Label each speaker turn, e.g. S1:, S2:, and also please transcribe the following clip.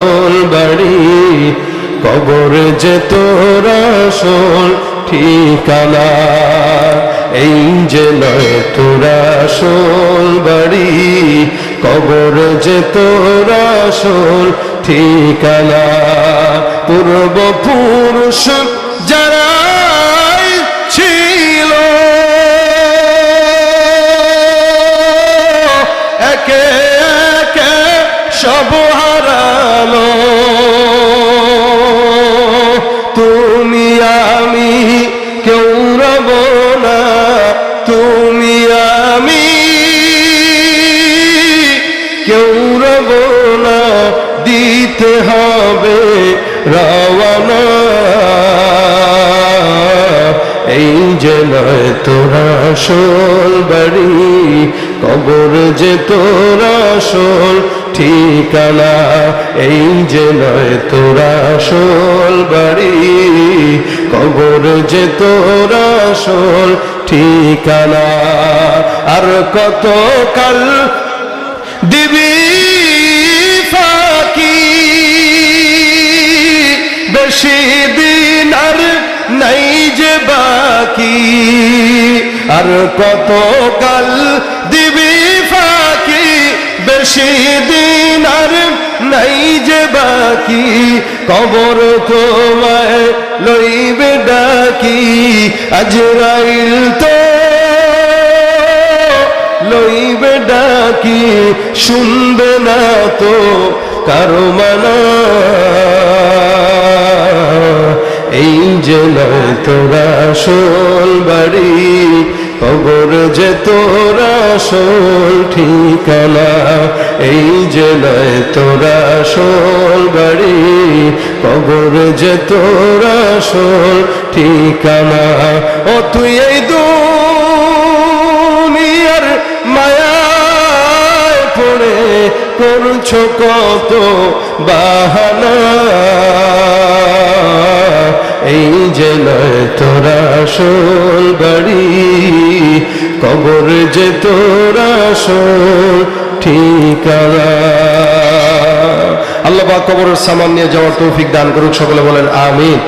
S1: বাড়ি, কবর যে তোর আসল ঠিকানা। এই যে নয় তোর আসল বাড়ি, কবর যে তোর আসল ঠিকানা। পূর্বপুরুষ যারা ছিল একে একে সব হারালো। তুমি আমি কেউ রব না, তুমি আমি কেউ রব না, দিতে হবে রওয়ানা। এই যে নয় তোর আসল বাড়ি, কবর যে তোর আসল ঠিকানা। এই যে নয় তোর আসল বাড়ি, কবর যে তোর আসল ঠিকানা। আর কত কাল দিবি ফাঁকি, বেশি দিন আর নাই যে বাকি। আর কত কাল দিবি ফাঁকি, বেশি দিন আর নাই যে বাকি। কবর তোমায় লইবে ডাকি, আজরাইল তো লইবে ডাকি, শুনবে না তো কারো মানা। এই যে নয় তোর আসল বাড়ি, কবর যে তোর আসল ঠিকানা। এই যে নয় তোর আসল বাড়ি, কবর যে তোর আসল ঠিকানা। ও তুই এই দুনিয়ার মায়ায় পড়ে করছো কত বাহানা। এই যে নয় তোর আসল বাড়ি, কবর যে তোর আসল ঠিকানা। আল্লাহ পাক কবরের সামান নিয়ে যাওয়ার তৌফিক দান করুক, সকলে বলেন আমিন।